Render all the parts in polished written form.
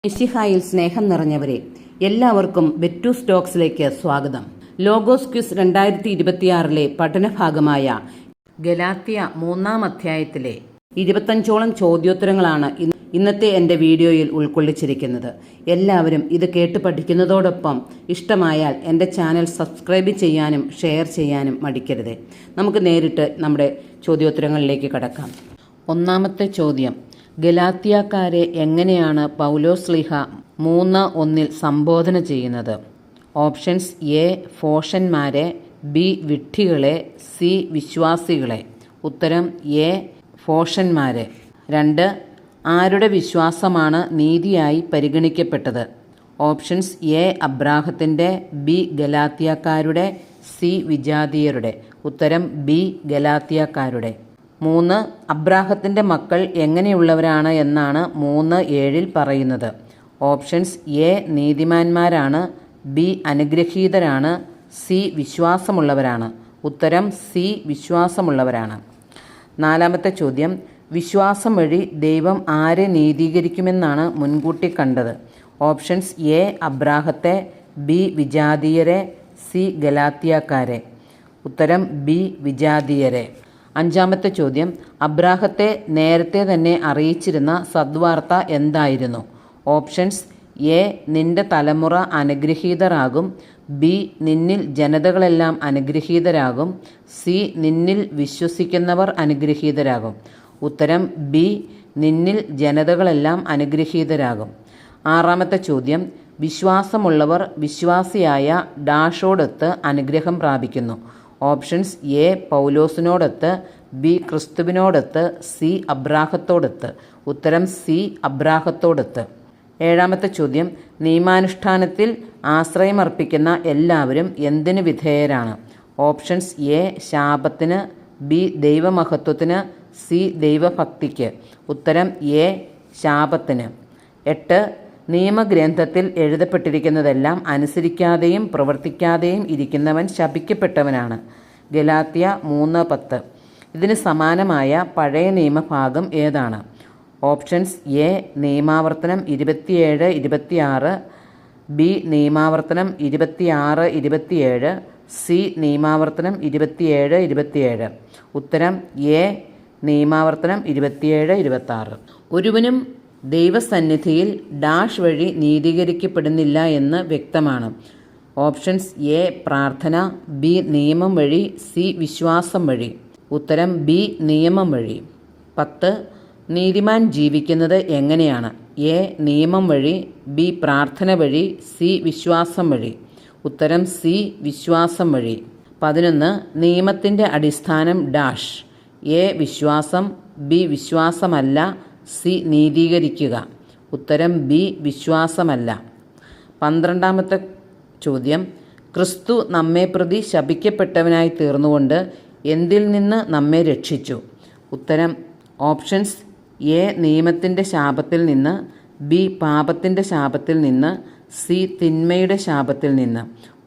മിശിഹായിൽ സ്നേഹം നിറഞ്ഞവരെ, എല്ലാവർക്കും ബെറ്റൂസ് ടോക്സിലേക്ക് സ്വാഗതം. ലോഗോസ് ക്വിസ് 2026 പഠനഭാഗമായ ഗലാത്യ 3-ാം അധ്യായത്തിലെ 25ഓളം ചോദ്യോത്തരങ്ങളാണ് ഇന്നത്തെ എൻ്റെ വീഡിയോയിൽ ഉൾക്കൊള്ളിച്ചിരിക്കുന്നത്. എല്ലാവരും ഇത് കേട്ട് പഠിക്കുന്നതോടൊപ്പം ഇഷ്ടമായാൽ എൻ്റെ ചാനൽ സബ്സ്ക്രൈബ് ചെയ്യാനും ഷെയർ ചെയ്യാനും മടിക്കരുത്. നമുക്ക് നേരിട്ട് നമ്മുടെ ചോദ്യോത്തരങ്ങളിലേക്ക് കടക്കാം. ഒന്നാമത്തെ ചോദ്യം: ഗലാത്യക്കാരെ എങ്ങനെയാണ് പൗലോസ്ലീഹ 3:1 സംബോധന ചെയ്യുന്നത്? Options: A. ഫോഷന്മാരെ, ബി. വിഡ്ഢികളെ, സി. വിശ്വാസികളെ. ഉത്തരം എ. ഫോഷന്മാരെ. 2. ആരുടെ വിശ്വാസമാണ് നീതിയായി പരിഗണിക്കപ്പെട്ടത്? Options: A. അബ്രാഹത്തിൻ്റെ, ബി. ഗലാത്യക്കാരുടെ, സി. വിജാതീയരുടെ. ഉത്തരം ബി. ഗലാത്യക്കാരുടെ. 3. അബ്രാഹത്തിൻ്റെ മക്കൾ എങ്ങനെയുള്ളവരാണ് എന്നാണ് 3:7 പറയുന്നത്? Options: A. നീതിമാന്മാരാണ്, ബി. അനുഗ്രഹീതരാണ്, സി. വിശ്വാസമുള്ളവരാണ്. ഉത്തരം സി. വിശ്വാസമുള്ളവരാണ്. 4-ാമത്തെ ചോദ്യം: വിശ്വാസം വഴി ദൈവം ആരെ നീതീകരിക്കുമെന്നാണ് മുൻകൂട്ടി കണ്ടത്? Options: A. അബ്രാഹത്തെ, ബി. വിജാതീയരെ, സി. ഗലാത്യക്കാരെ. ഉത്തരം ബി. വിജാതീയരെ. 5-ാമത്തെ ചോദ്യം: അബ്രാഹത്തെ നേരത്തെ തന്നെ അറിയിച്ചിരുന്ന സദ്വാർത്ത എന്തായിരുന്നു? Options: A. നിന്റെ തലമുറ അനുഗ്രഹീതരാകും, ബി. നിന്നിൽ ജനതകളെല്ലാം അനുഗ്രഹീതരാകും, സി. നിന്നിൽ വിശ്വസിക്കുന്നവർ അനുഗ്രഹീതരാകും. ഉത്തരം ബി. നിന്നിൽ ജനതകളെല്ലാം അനുഗ്രഹീതരാകും. 6-ാമത്തെ ചോദ്യം: വിശ്വാസമുള്ളവർ വിശ്വാസിയായ ഡാഷോടൊത്ത് അനുഗ്രഹം പ്രാപിക്കുന്നു? Options: A. പൗലോസിനോടൊത്ത്, ബി. ക്രിസ്തുവിനോടൊത്ത്, സി. അബ്രാഹത്തോടൊത്ത്. ഉത്തരം സി. അബ്രാഹത്തോടൊത്ത്. 7-ാമത്തെ ചോദ്യം: നിയമാനുഷ്ഠാനത്തിൽ ആശ്രയമർപ്പിക്കുന്ന എല്ലാവരും എന്തിനു വിധേയരാണ്? Options: A. ശാപത്തിന്, ബി. ദൈവമഹത്വത്തിന്, സി. ദൈവഭക്തിക്ക്. ഉത്തരം എ. ശാപത്തിന്. 8. നിയമഗ്രന്ഥത്തിൽ എഴുതപ്പെട്ടിരിക്കുന്നതെല്ലാം അനുസരിക്കാതെയും പ്രവർത്തിക്കാതെയും ഇരിക്കുന്നവൻ ശപിക്കപ്പെട്ടവനാണ്. ഗലാത്യ 3:10. ഇതിന് സമാനമായ പഴയ നിയമഭാഗം ഏതാണ്? Options: A. നിയമാവർത്തനം 27-26, ബി. നിയമാവർത്തനം 26-27, സി. നിയമാവർത്തനം 27-27. ഉത്തരം എ. നിയമാവർത്തനം 27-26. ഒരുവനും ദൈവസന്നിധിയിൽ ഡാഷ് വഴി നീതീകരിക്കപ്പെടുന്നില്ല എന്ന് വ്യക്തമാണ്. Options: A. പ്രാർത്ഥന, ബി. നിയമം വഴി, സി. വിശ്വാസം വഴി. ഉത്തരം ബി. നിയമം വഴി. 10. നീതിമാൻ ജീവിക്കുന്നത് എങ്ങനെയാണ്? എ. നിയമം വഴി, ബി. പ്രാർത്ഥന വഴി, സി. വിശ്വാസം വഴി. ഉത്തരം സി. വിശ്വാസം വഴി. 11. നിയമത്തിൻ്റെ അടിസ്ഥാനം ഡാഷ്. എ. വിശ്വാസം, ബി. വിശ്വാസമല്ല, സി. നീതീകരിക്കുക. ഉത്തരം ബി. വിശ്വാസമല്ല. 12-ാമത്തെ ചോദ്യം: ക്രിസ്തു നമ്മെ പ്രതി ശപിക്കപ്പെട്ടവനായി തീർന്നുകൊണ്ട് എന്തിൽ നിന്ന് നമ്മെ രക്ഷിച്ചു? ഉത്തരം ഓപ്ഷൻസ്: എ. നിയമത്തിൻ്റെ ശാപത്തിൽ നിന്ന്, ബി. പാപത്തിൻ്റെ ശാപത്തിൽ നിന്ന്, സി. തിന്മയുടെ ശാപത്തിൽ നിന്ന്.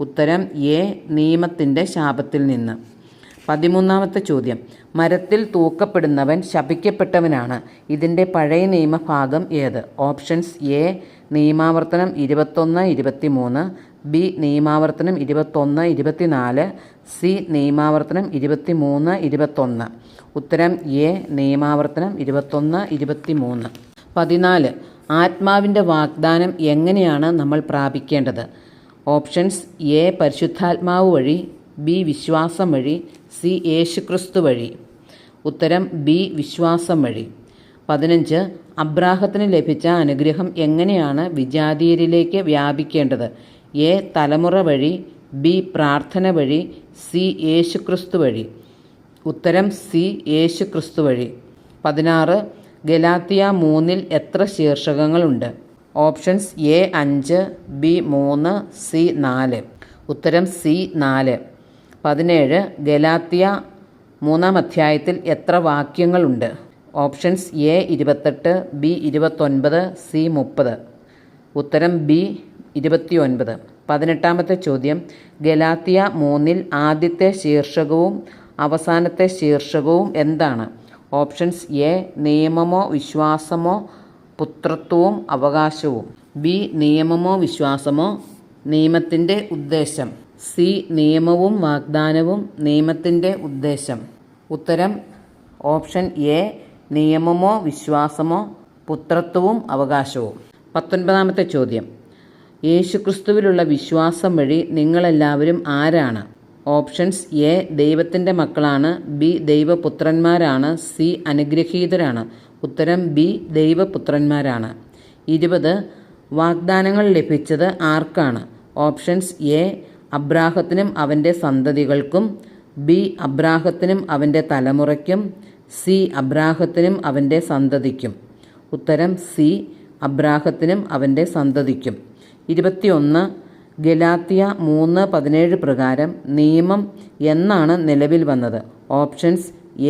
ഉത്തരം എ. നിയമത്തിൻ്റെ ശാപത്തിൽ നിന്ന്. 13-ാമത്തെ ചോദ്യം: മരത്തിൽ തൂക്കപ്പെടുന്നവൻ ശപിക്കപ്പെട്ടവനാണ്. ഇതിൻ്റെ പഴയ നിയമഭാഗം ഏത്? Options: A. നിയമാവർത്തനം 21-23, ബി. നിയമാവർത്തനം 21-24, സി. നിയമാവർത്തനം 23-21. ഉത്തരം എ. നിയമാവർത്തനം 21-23. 14. ആത്മാവിൻ്റെ വാഗ്ദാനം എങ്ങനെയാണ് നമ്മൾ പ്രാപിക്കേണ്ടത്? Options: A. പരിശുദ്ധാത്മാവ് വഴി, ബി. വിശ്വാസം വഴി, സി. യേശുക്രിസ്തു വഴി. ഉത്തരം ബി. വിശ്വാസം വഴി. 15. അബ്രാഹത്തിന് ലഭിച്ച അനുഗ്രഹം എങ്ങനെയാണ് വിജാതീയരിലേക്ക് വ്യാപിക്കേണ്ടത്? എ. തലമുറ വഴി, ബി. പ്രാർത്ഥന വഴി, സി. യേശുക്രിസ്തു വഴി. ഉത്തരം സി. യേശുക്രിസ്തു വഴി. 16. ഗലാത്യ 3-ൽ എത്ര ശീർഷകങ്ങളുണ്ട്? Options: A. 5, ബി. 3, സി. 4. ഉത്തരം സി. 4. 17. ഗലാത്യ 3-ാം അധ്യായത്തിൽ എത്ര വാക്യങ്ങളുണ്ട്? Options: A. 28, ബി. 29, സി. 30. ഉത്തരം ബി. 29. 18-ാമത്തെ ചോദ്യം: ഗലാത്യ 3-ൽ ആദ്യത്തെ ശീർഷകവും അവസാനത്തെ ശീർഷകവും എന്താണ്? Options: A. നിയമമോ വിശ്വാസമോ പുത്രത്വവും അവകാശവും. ബി നിയമമോ വിശ്വാസമോ നിയമത്തിൻ്റെ ഉദ്ദേശം. സി നിയമവും വാഗ്ദാനവും നിയമത്തിൻ്റെ ഉദ്ദേശം. ഉത്തരം ഓപ്ഷൻ എ നിയമമോ വിശ്വാസമോ പുത്രത്വവും അവകാശവും. 19-ാമത്തെ ചോദ്യം. യേശുക്രിസ്തുവിലുള്ള വിശ്വാസം വഴി നിങ്ങളെല്ലാവരും ആരാണ്? ഓപ്ഷൻസ് എ ദൈവത്തിൻ്റെ മക്കളാണ്, ബി ദൈവപുത്രന്മാരാണ്, സി അനുഗ്രഹീതരാണ്. ഉത്തരം ബി ദൈവപുത്രന്മാരാണ്. 20 വാഗ്ദാനങ്ങൾ ലഭിച്ചത് ആർക്കാണ്? ഓപ്ഷൻസ് എ അബ്രാഹത്തിനും അവൻ്റെ സന്തതികൾക്കും, ബി അബ്രാഹത്തിനും അവൻ്റെ തലമുറയ്ക്കും, സി അബ്രാഹത്തിനും അവൻ്റെ സന്തതിക്കും. ഉത്തരം സി അബ്രാഹത്തിനും അവൻ്റെ സന്തതിക്കും. 21 ഗലാത്യ 3:17 പ്രകാരം നിയമം എന്നാണ് നിലവിൽ വന്നത്? ഓപ്ഷൻസ്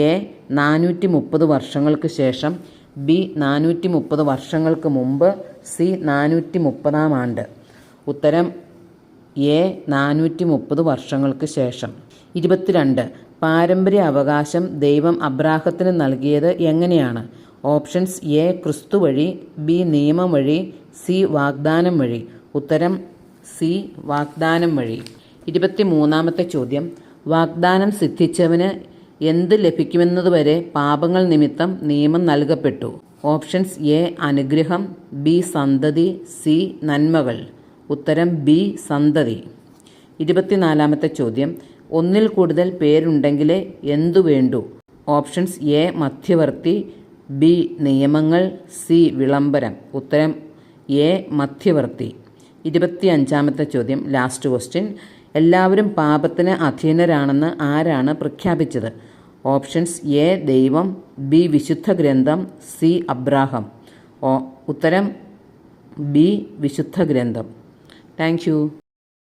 എ 430 വർഷങ്ങൾക്ക് ശേഷം, ബി 430 വർഷങ്ങൾക്ക് മുമ്പ്, സി 430-ാം ആണ്ട്. ഉത്തരം എ 430 വർഷങ്ങൾക്ക് ശേഷം. 22 പാരമ്പര്യ അവകാശം ദൈവം അബ്രാഹത്തിന് നൽകിയത് എങ്ങനെയാണ്? ഓപ്ഷൻസ് എ ക്രിസ്തു വഴി, ബി നിയമം വഴി, സി വാഗ്ദാനം വഴി. ഉത്തരം സി വാഗ്ദാനം വഴി. 23-ാമത്തെ ചോദ്യം. വാഗ്ദാനം സിദ്ധിച്ചവന് എന്ത് ലഭിക്കുമെന്നതുവരെ പാപങ്ങൾ നിമിത്തം നിയമം നൽകപ്പെട്ടു? ഓപ്ഷൻസ് എ അനുഗ്രഹം, ബി സന്തതി, സി നന്മകൾ. ഉത്തരം ബി സന്തതി. 24-ാമത്തെ ചോദ്യം. ഒന്നിൽ കൂടുതൽ പേരുണ്ടെങ്കിലേ എന്തു വേണ്ടു? ഓപ്ഷൻസ് എ മധ്യവർത്തി, ബി നിയമങ്ങൾ, സി വിളംബരം. ഉത്തരം എ മധ്യവർത്തി. 25-ാമത്തെ ചോദ്യം, ലാസ്റ്റ് ക്വസ്റ്റ്യൻ. എല്ലാവരും പാപത്തിന് അധീനരാണെന്ന് ആരാണ് പ്രഖ്യാപിച്ചത്? ഓപ്ഷൻസ് എ ദൈവം, ബി വിശുദ്ധ ഗ്രന്ഥം, സി അബ്രാഹം. ഉത്തരം ബി വിശുദ്ധ ഗ്രന്ഥം. Thank you.